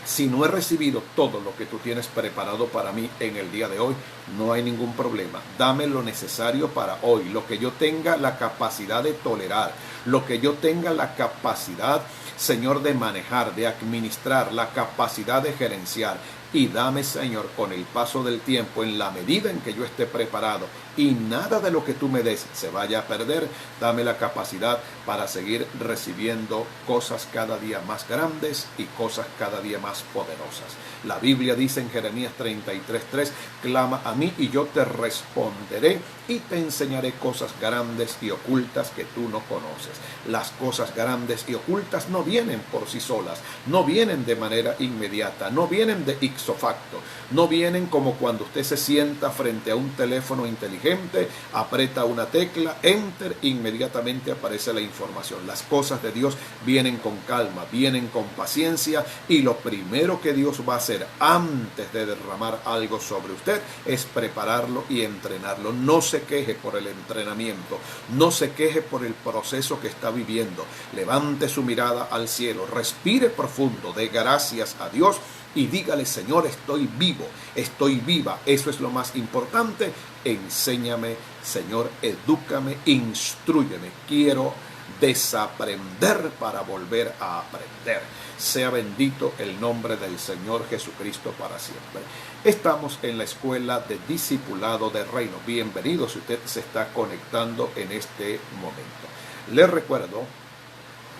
si no he recibido todo lo que tú tienes preparado para mí en el día de hoy, no hay ningún problema. Dame lo necesario para hoy, lo que yo tenga la capacidad de tolerar, lo que yo tenga la capacidad, Señor, de manejar, de administrar, la capacidad de gerenciar. Y dame, Señor, con el paso del tiempo, en la medida en que yo esté preparado y nada de lo que tú me des se vaya a perder, dame la capacidad para seguir recibiendo cosas cada día más grandes y cosas cada día más poderosas. La Biblia dice en Jeremías 33:3, clama a mí y yo te responderé y te enseñaré cosas grandes y ocultas que tú no conoces. Las cosas grandes y ocultas no vienen por sí solas, no vienen de manera inmediata, no vienen de ipso facto, no vienen como cuando usted se sienta frente a un teléfono inteligente, aprieta una tecla, enter, inmediatamente aparece la información. Las cosas de Dios vienen con calma, vienen con paciencia, y lo primero que Dios va a hacer antes de derramar algo sobre usted es prepararlo y entrenarlo. No se queje por el entrenamiento, no se queje por el proceso que está viviendo. Levante su mirada al cielo, respire profundo, dé gracias a Dios y dígale: Señor, estoy vivo, estoy viva. Eso es lo más importante. Enséñame, Señor, edúcame, instrúyeme. Quiero desaprender para volver a aprender. Sea bendito el nombre del Señor Jesucristo para siempre. Estamos en la escuela de discipulado de reino. Bienvenido si usted se está conectando en este momento. Les recuerdo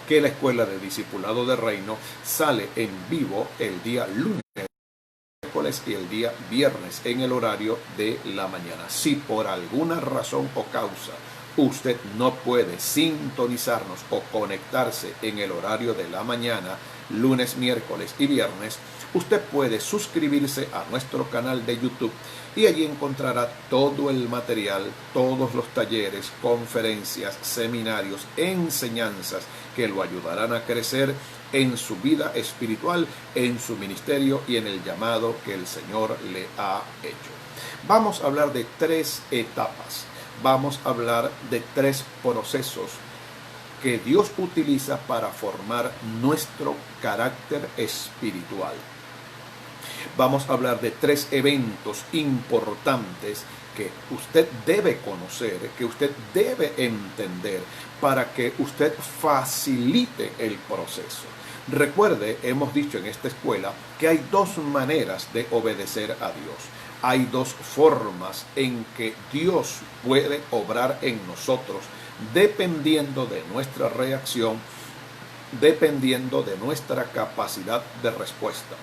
que la Escuela de Discipulado de Reino sale en vivo el día lunes y el día viernes en el horario de la mañana. Si por alguna razón o causa usted no puede sintonizarnos o conectarse en el horario de la mañana, lunes, miércoles y viernes, usted puede suscribirse a nuestro canal de YouTube y allí encontrará todo el material, todos los talleres, conferencias, seminarios, enseñanzas que lo ayudarán a crecer en su vida espiritual, en su ministerio y en el llamado que el Señor le ha hecho. Vamos a hablar de 3 etapas. Vamos a hablar de 3 procesos que Dios utiliza para formar nuestro carácter espiritual. Vamos a hablar de 3 eventos importantes que usted debe conocer, que usted debe entender para que usted facilite el proceso. Recuerde, hemos dicho en esta escuela que hay 2 maneras de obedecer a Dios. Hay 2 formas en que Dios puede obrar en nosotros, dependiendo de nuestra reacción, dependiendo de nuestra capacidad de respuesta.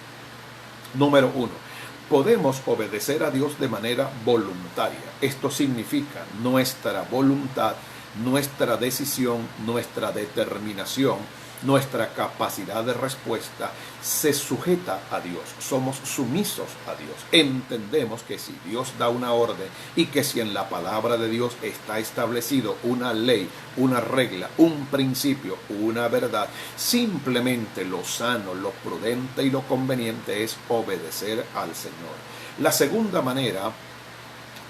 Número 1. Podemos obedecer a Dios de manera voluntaria. Esto significa nuestra voluntad, nuestra decisión, nuestra determinación, nuestra capacidad de respuesta se sujeta a Dios. Somos sumisos a Dios. Entendemos que si Dios da una orden y que si en la palabra de Dios está establecido una ley, una regla, un principio, una verdad, simplemente lo sano, lo prudente y lo conveniente es obedecer al Señor. La segunda manera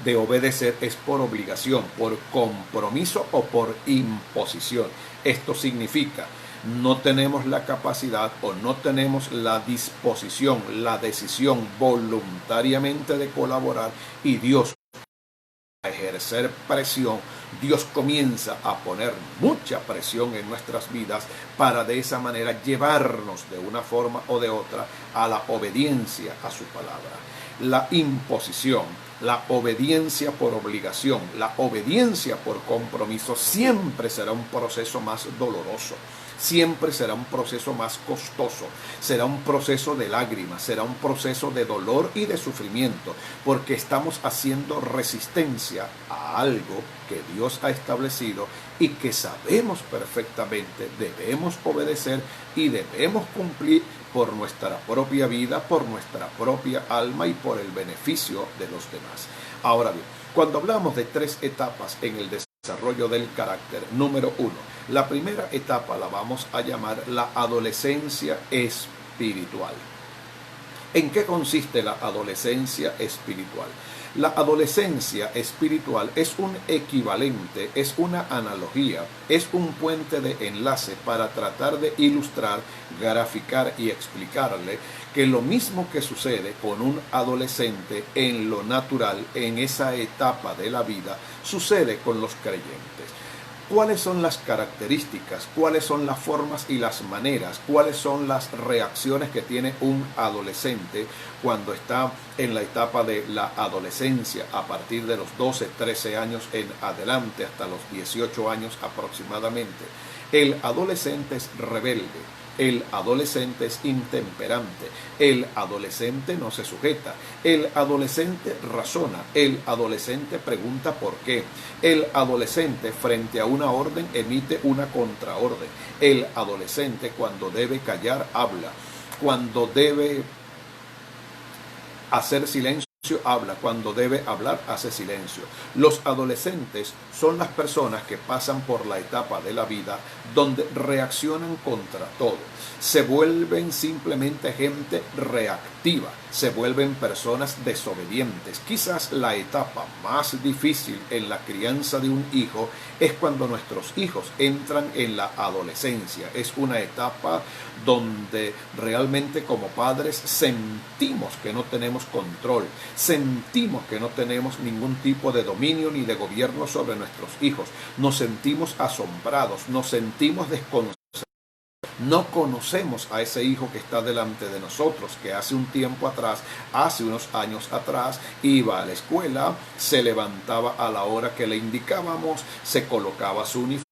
de obedecer es por obligación, por compromiso o por imposición. Esto significa no tenemos la capacidad o no tenemos la disposición, la decisión voluntariamente de colaborar y Dios a ejercer presión, Dios comienza a poner mucha presión en nuestras vidas para de esa manera llevarnos de una forma o de otra a la obediencia a su palabra. La imposición, la obediencia por obligación, la obediencia por compromiso siempre será un proceso más doloroso. Siempre será un proceso más costoso, será un proceso de lágrimas, será un proceso de dolor y de sufrimiento, porque estamos haciendo resistencia a algo que Dios ha establecido y que sabemos perfectamente debemos obedecer y debemos cumplir por nuestra propia vida, por nuestra propia alma y por el beneficio de los demás. Ahora bien, cuando hablamos de 3 etapas en el desarrollo del carácter, número 1, la primera etapa la vamos a llamar la adolescencia espiritual. ¿En qué consiste la adolescencia espiritual? La adolescencia espiritual es un equivalente, es una analogía, es un puente de enlace para tratar de ilustrar, graficar y explicarle que lo mismo que sucede con un adolescente en lo natural, en esa etapa de la vida, sucede con los creyentes. ¿Cuáles son las características? ¿Cuáles son las formas y las maneras? ¿Cuáles son las reacciones que tiene un adolescente cuando está en la etapa de la adolescencia a partir de los 12, 13 años en adelante hasta los 18 años aproximadamente? El adolescente es rebelde. El adolescente es intemperante, el adolescente no se sujeta, el adolescente razona, el adolescente pregunta por qué, el adolescente frente a una orden emite una contraorden, el adolescente cuando debe callar habla, cuando debe hacer silencio habla, cuando debe hablar hace silencio. Los adolescentes son las personas que pasan por la etapa de la vida donde reaccionan contra todo, se vuelven simplemente gente reactiva, se vuelven personas desobedientes. Quizás la etapa más difícil en la crianza de un hijo es cuando nuestros hijos entran en la adolescencia. Es una etapa donde realmente como padres sentimos que no tenemos control, sentimos que no tenemos ningún tipo de dominio ni de gobierno sobre nuestros hijos, nos sentimos asombrados, nos sentimos desconcertados. No conocemos a ese hijo que está delante de nosotros, que hace un tiempo atrás, hace unos años atrás, iba a la escuela, se levantaba a la hora que le indicábamos, se colocaba su uniforme,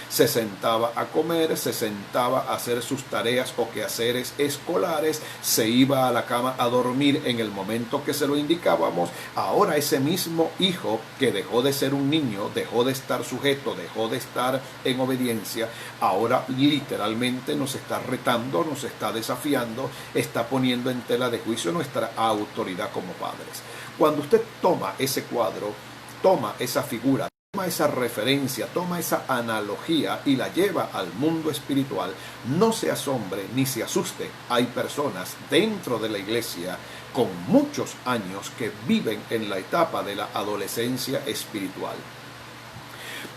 se sentaba a comer, se sentaba a hacer sus tareas o quehaceres escolares, se iba a la cama a dormir en el momento que se lo indicábamos. Ahora ese mismo hijo que dejó de ser un niño, dejó de estar sujeto, dejó de estar en obediencia, ahora literalmente nos está retando, nos está desafiando, está poniendo en tela de juicio nuestra autoridad como padres. Cuando usted toma ese cuadro, toma esa figura, toma esa referencia, toma esa analogía y la lleva al mundo espiritual, no se asombre ni se asuste. Hay personas dentro de la iglesia con muchos años que viven en la etapa de la adolescencia espiritual.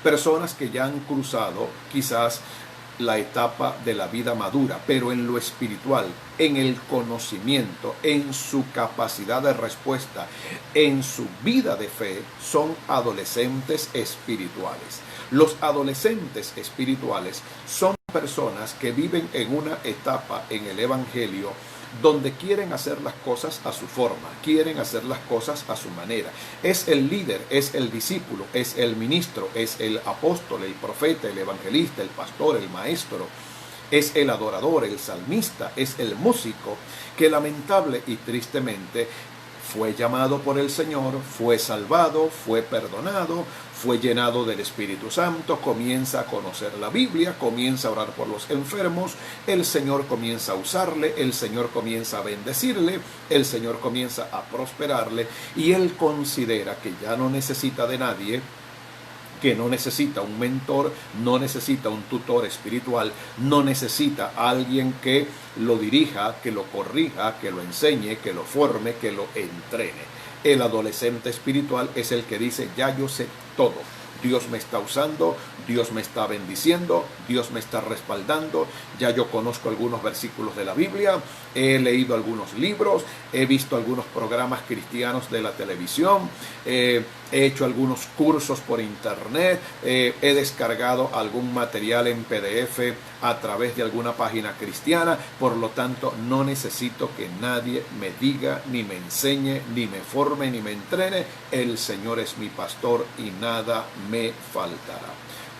Personas que ya han cruzado quizás la etapa de la vida madura, pero en lo espiritual, en el conocimiento, en su capacidad de respuesta, en su vida de fe, son adolescentes espirituales. Los adolescentes espirituales son personas que viven en una etapa en el Evangelio donde quieren hacer las cosas a su forma, quieren hacer las cosas a su manera. Es el líder, es el discípulo, es el ministro, es el apóstol, el profeta, el evangelista, el pastor, el maestro, es el adorador, el salmista, es el músico, que lamentable y tristemente fue llamado por el Señor, fue salvado, fue perdonado, fue llenado del Espíritu Santo, comienza a conocer la Biblia, comienza a orar por los enfermos, el Señor comienza a usarle, el Señor comienza a bendecirle, el Señor comienza a prosperarle y él considera que ya no necesita de nadie, que no necesita un mentor, no necesita un tutor espiritual, no necesita a alguien que lo dirija, que lo corrija, que lo enseñe, que lo forme, que lo entrene. El adolescente espiritual es el que dice, ya yo sé todo. Dios me está usando, Dios me está bendiciendo, Dios me está respaldando, ya yo conozco algunos versículos de la Biblia, he leído algunos libros, he visto algunos programas cristianos de la televisión, he hecho algunos cursos por internet, he descargado algún material en PDF a través de alguna página cristiana, por lo tanto no necesito que nadie me diga, ni me enseñe, ni me forme, ni me entrene. El Señor es mi pastor y nada me faltará.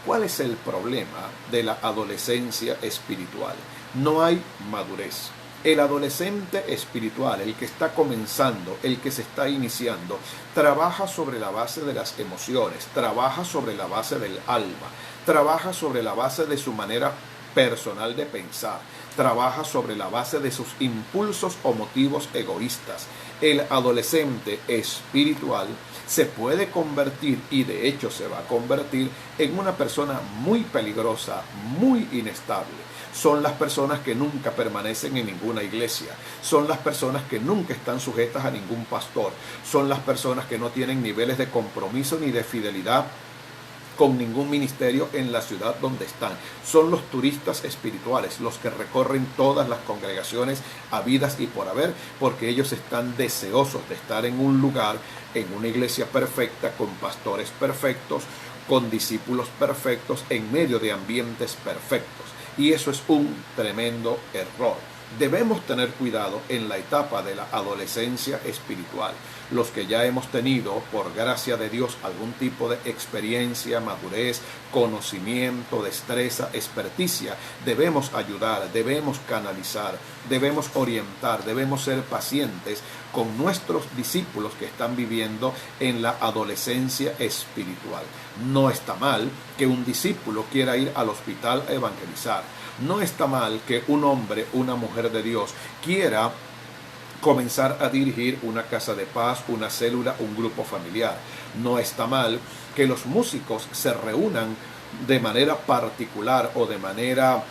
¿Cuál es el problema de la adolescencia espiritual? No hay madurez. El adolescente espiritual, el que está comenzando, el que se está iniciando, trabaja sobre la base de las emociones, trabaja sobre la base del alma, trabaja sobre la base de su manera personal de pensar, trabaja sobre la base de sus impulsos o motivos egoístas. El adolescente espiritual se puede convertir, y de hecho se va a convertir, en una persona muy peligrosa, muy inestable. Son las personas que nunca permanecen en ninguna iglesia, son las personas que nunca están sujetas a ningún pastor, son las personas que no tienen niveles de compromiso ni de fidelidad con ningún ministerio en la ciudad donde están. Son los turistas espirituales, los que recorren todas las congregaciones habidas y por haber, porque ellos están deseosos de estar en un lugar, en una iglesia perfecta, con pastores perfectos, con discípulos perfectos, en medio de ambientes perfectos. Y eso es un tremendo error. Debemos tener cuidado en la etapa de la adolescencia espiritual. Los que ya hemos tenido, por gracia de Dios, algún tipo de experiencia, madurez, conocimiento, destreza, experticia, debemos ayudar, debemos canalizar, debemos orientar, debemos ser pacientes con nuestros discípulos que están viviendo en la adolescencia espiritual. No está mal que un discípulo quiera ir al hospital a evangelizar. No está mal que un hombre, una mujer de Dios quiera comenzar a dirigir una casa de paz, una célula, un grupo familiar. No está mal que los músicos se reúnan de manera particular o de manera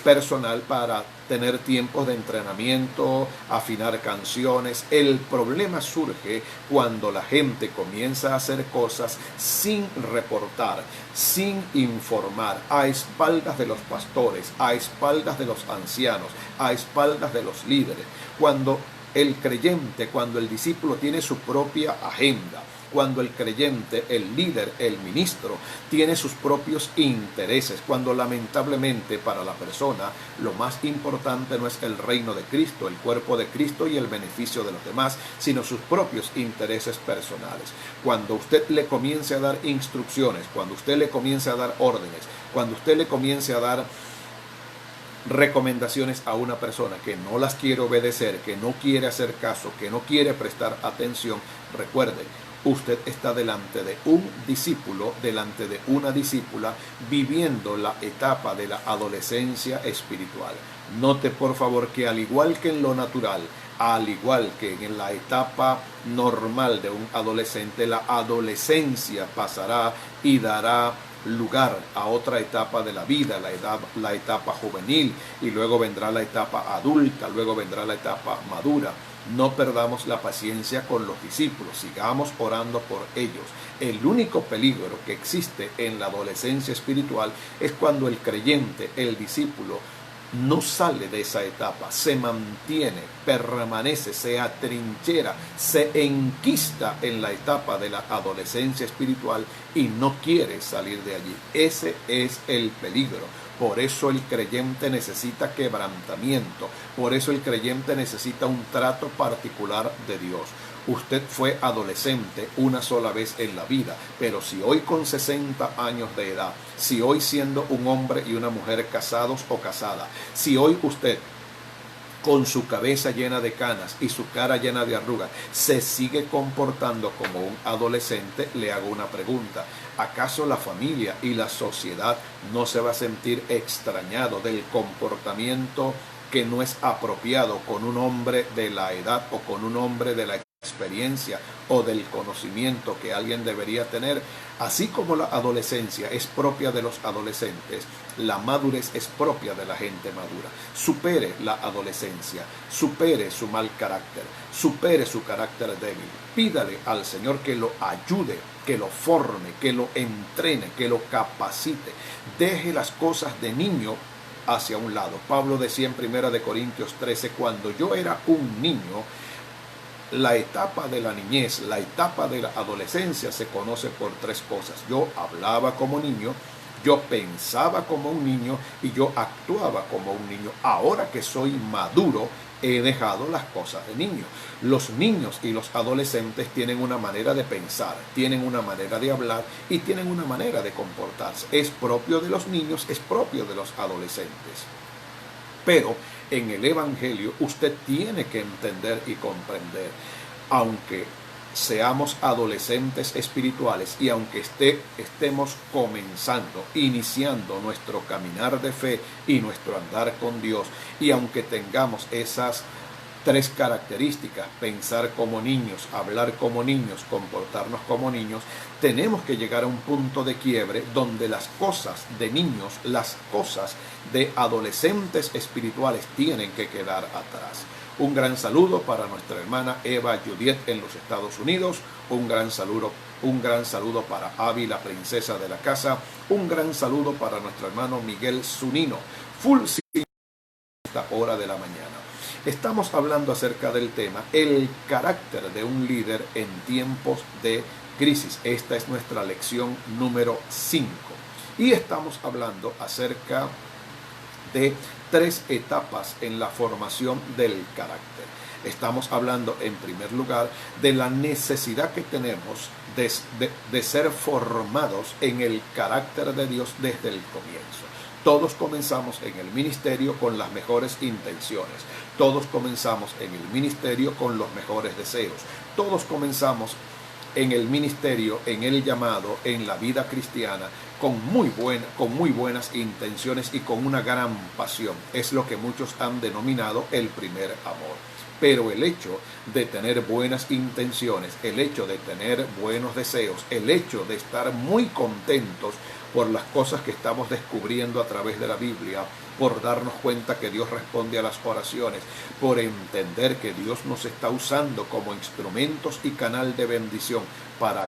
personal para tener tiempos de entrenamiento, afinar canciones. El problema surge cuando la gente comienza a hacer cosas sin reportar, sin informar, a espaldas de los pastores, a espaldas de los ancianos, a espaldas de los líderes. Cuando el creyente, cuando el discípulo tiene su propia agenda, cuando el creyente, el líder, el ministro, tiene sus propios intereses, cuando lamentablemente para la persona lo más importante no es el reino de Cristo, el cuerpo de Cristo y el beneficio de los demás, sino sus propios intereses personales. Cuando usted le comience a dar instrucciones, cuando usted le comience a dar órdenes, cuando usted le comience a dar recomendaciones a una persona que no las quiere obedecer, que no quiere hacer caso, que no quiere prestar atención, recuerde, usted está delante de un discípulo, delante de una discípula, viviendo la etapa de la adolescencia espiritual. Note por favor que al igual que en lo natural, al igual que en la etapa normal de un adolescente, la adolescencia pasará y dará lugar a otra etapa de la vida, la etapa juvenil, y luego vendrá la etapa adulta, luego vendrá la etapa madura. No perdamos la paciencia con los discípulos, sigamos orando por ellos. El único peligro que existe en la adolescencia espiritual es cuando el creyente, el discípulo, no sale de esa etapa, se mantiene, permanece, se atrinchera, se enquista en la etapa de la adolescencia espiritual y no quiere salir de allí. Ese es el peligro. Por eso el creyente necesita quebrantamiento, por eso el creyente necesita un trato particular de Dios. Usted fue adolescente una sola vez en la vida, pero si hoy con 60 años de edad, si hoy siendo un hombre y una mujer casados o casada, si hoy usted con su cabeza llena de canas y su cara llena de arrugas, se sigue comportando como un adolescente, le hago una pregunta. ¿Acaso la familia y la sociedad no se va a sentir extrañado del comportamiento que no es apropiado con un hombre de la edad o con un hombre de la experiencia o del conocimiento que alguien debería tener? Así como la adolescencia es propia de los adolescentes, la madurez es propia de la gente madura. Supere la adolescencia, supere su mal carácter, supere su carácter débil. Pídale al Señor que lo ayude, que lo forme, que lo entrene, que lo capacite. Deje las cosas de niño hacia un lado. Pablo decía en 1 Corintios 13, cuando yo era un niño, la etapa de la niñez, la etapa de la adolescencia se conoce por tres cosas. Yo hablaba como niño, yo pensaba como un niño y yo actuaba como un niño. Ahora que soy maduro, he dejado las cosas de niño. Los niños y los adolescentes tienen una manera de pensar, tienen una manera de hablar y tienen una manera de comportarse. Es propio de los niños, es propio de los adolescentes. Pero en el Evangelio usted tiene que entender y comprender, aunque seamos adolescentes espirituales y aunque estemos comenzando, iniciando nuestro caminar de fe y nuestro andar con Dios, y aunque tengamos esas tres características: pensar como niños, hablar como niños, comportarnos como niños, tenemos que llegar a un punto de quiebre donde las cosas de niños, las cosas de adolescentes espirituales tienen que quedar atrás. Un gran saludo para nuestra hermana Eva Judiet en los Estados Unidos, un gran saludo para Avi, la princesa de la casa, un gran saludo para nuestro hermano Miguel Zunino, full a esta hora de la mañana. Estamos hablando acerca del tema, el carácter de un líder en tiempos de crisis. Esta es nuestra lección número 5. Y estamos hablando acerca de tres etapas en la formación del carácter. Estamos hablando en primer lugar de la necesidad que tenemos de ser formados en el carácter de Dios desde el comienzo. Todos comenzamos en el ministerio con las mejores intenciones. Todos comenzamos en el ministerio con los mejores deseos. Todos comenzamos en el ministerio, en el llamado, en la vida cristiana, con muy buenas intenciones y con una gran pasión. Es lo que muchos han denominado el primer amor. Pero el hecho de tener buenas intenciones, el hecho de tener buenos deseos, el hecho de estar muy contentos por las cosas que estamos descubriendo a través de la Biblia, por darnos cuenta que Dios responde a las oraciones, por entender que Dios nos está usando como instrumentos y canal de bendición para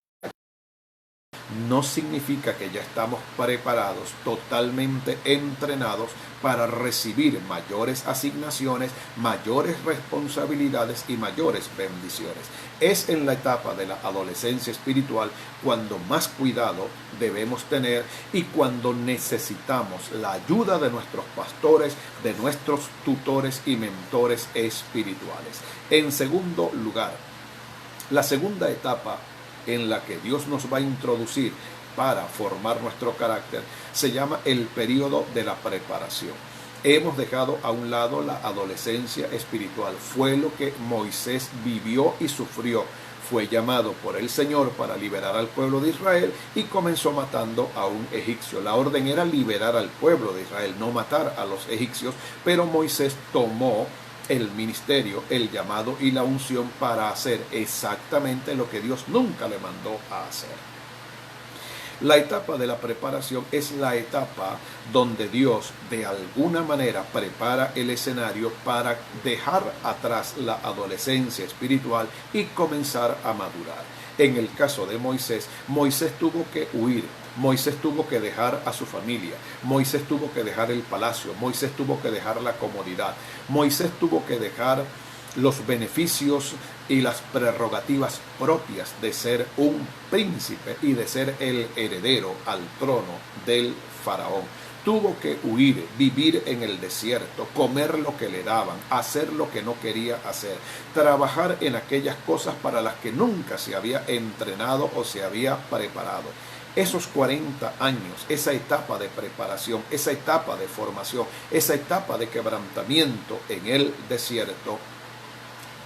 no significa que ya estamos preparados, totalmente entrenados para recibir mayores asignaciones, mayores responsabilidades y mayores bendiciones. Es en la etapa de la adolescencia espiritual cuando más cuidado debemos tener y cuando necesitamos la ayuda de nuestros pastores, de nuestros tutores y mentores espirituales. En segundo lugar, la segunda etapa en la que Dios nos va a introducir para formar nuestro carácter se llama el periodo de la preparación. Hemos dejado a un lado la adolescencia espiritual. Fue lo que Moisés vivió y sufrió. Fue llamado por el Señor para liberar al pueblo de Israel y comenzó matando a un egipcio. La orden era liberar al pueblo de Israel, no matar a los egipcios, pero Moisés tomó el ministerio, el llamado y la unción para hacer exactamente lo que Dios nunca le mandó a hacer. La etapa de la preparación es la etapa donde Dios de alguna manera prepara el escenario para dejar atrás la adolescencia espiritual y comenzar a madurar. En el caso de Moisés, Moisés tuvo que huir. Moisés tuvo que dejar a su familia, Moisés tuvo que dejar el palacio, Moisés tuvo que dejar la comodidad, Moisés tuvo que dejar los beneficios y las prerrogativas propias de ser un príncipe y de ser el heredero al trono del faraón. Tuvo que huir, vivir en el desierto, comer lo que le daban, hacer lo que no quería hacer, trabajar en aquellas cosas para las que nunca se había entrenado o se había preparado. Esos 40 años, esa etapa de preparación, esa etapa de formación, esa etapa de quebrantamiento en el desierto,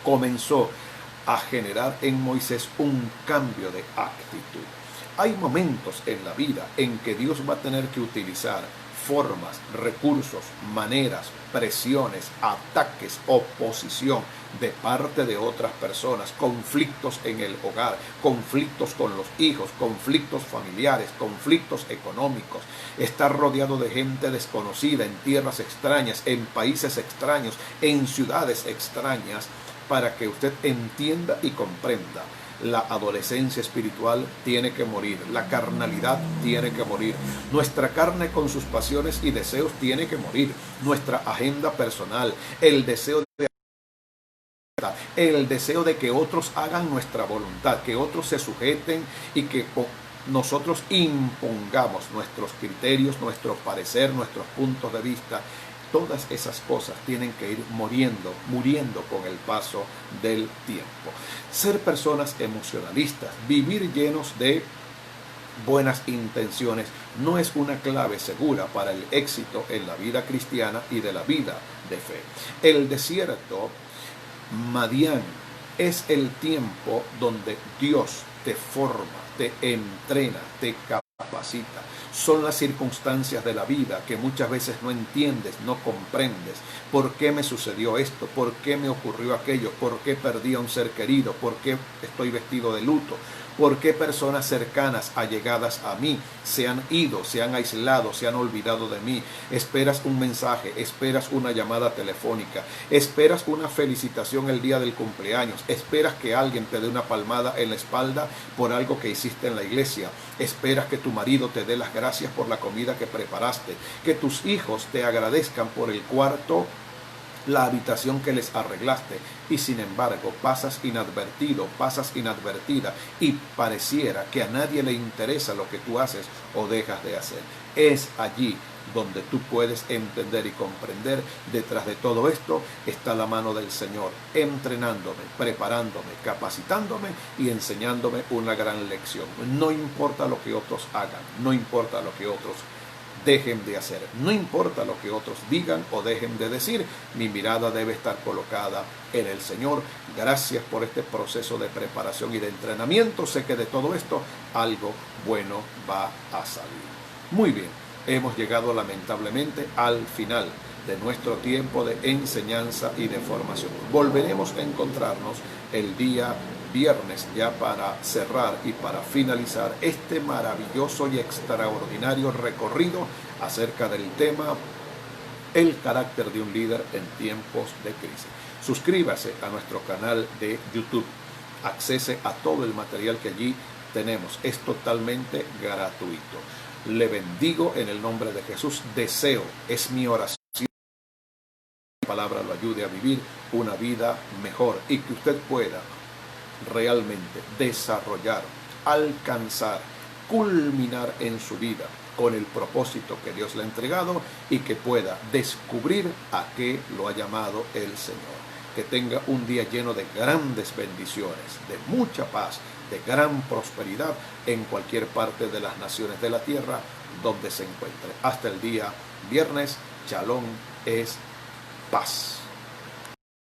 comenzó a generar en Moisés un cambio de actitud. Hay momentos en la vida en que Dios va a tener que utilizar formas, recursos, maneras, presiones, ataques, oposición de parte de otras personas, conflictos en el hogar, conflictos con los hijos, conflictos familiares, conflictos económicos, estar rodeado de gente desconocida en tierras extrañas, en países extraños, en ciudades extrañas, para que usted entienda y comprenda. La adolescencia espiritual tiene que morir, la carnalidad tiene que morir, nuestra carne con sus pasiones y deseos tiene que morir, nuestra agenda personal, el deseo de que otros hagan nuestra voluntad, que otros se sujeten y que nosotros impongamos nuestros criterios, nuestro parecer, nuestros puntos de vista. Todas esas cosas tienen que ir muriendo con el paso del tiempo. Ser personas emocionalistas, vivir llenos de buenas intenciones, no es una clave segura para el éxito en la vida cristiana y de la vida de fe. El desierto, Madián, es el tiempo donde Dios te forma, te entrena, te capacita. Son las circunstancias de la vida que muchas veces no entiendes, no comprendes. ¿Por qué me sucedió esto? ¿Por qué me ocurrió aquello? ¿Por qué perdí a un ser querido? ¿Por qué estoy vestido de luto? ¿Por qué personas cercanas, allegadas a mí, se han ido, se han aislado, se han olvidado de mí? Esperas un mensaje, esperas una llamada telefónica, esperas una felicitación el día del cumpleaños, esperas que alguien te dé una palmada en la espalda por algo que hiciste en la iglesia, esperas que tu marido te dé las gracias por la comida que preparaste, que tus hijos te agradezcan por el cuarto, la habitación que les arreglaste, y sin embargo pasas inadvertido, pasas inadvertida y pareciera que a nadie le interesa lo que tú haces o dejas de hacer. Es allí donde tú puedes entender y comprender, detrás de todo esto está la mano del Señor, entrenándome, preparándome, capacitándome y enseñándome una gran lección. No importa lo que otros hagan, no importa lo que otros dejen de hacer, no importa lo que otros digan o dejen de decir, mi mirada debe estar colocada en el Señor. Gracias por este proceso de preparación y de entrenamiento. Sé que de todo esto algo bueno va a salir. Muy bien, hemos llegado lamentablemente al final de nuestro tiempo de enseñanza y de formación. Volveremos a encontrarnos el día viernes ya para cerrar y para finalizar este maravilloso y extraordinario recorrido acerca del tema el carácter de un líder en tiempos de crisis. Suscríbase a nuestro canal de YouTube, accese a todo el material que allí tenemos. Es totalmente gratuito. Le bendigo en el nombre de Jesús. Deseo, es mi oración, que la palabra lo ayude a vivir una vida mejor y que usted pueda realmente desarrollar, alcanzar, culminar en su vida con el propósito que Dios le ha entregado y que pueda descubrir a qué lo ha llamado el Señor. Que tenga un día lleno de grandes bendiciones, de mucha paz, de gran prosperidad en cualquier parte de las naciones de la tierra donde se encuentre. Hasta el día viernes, Shalom es paz.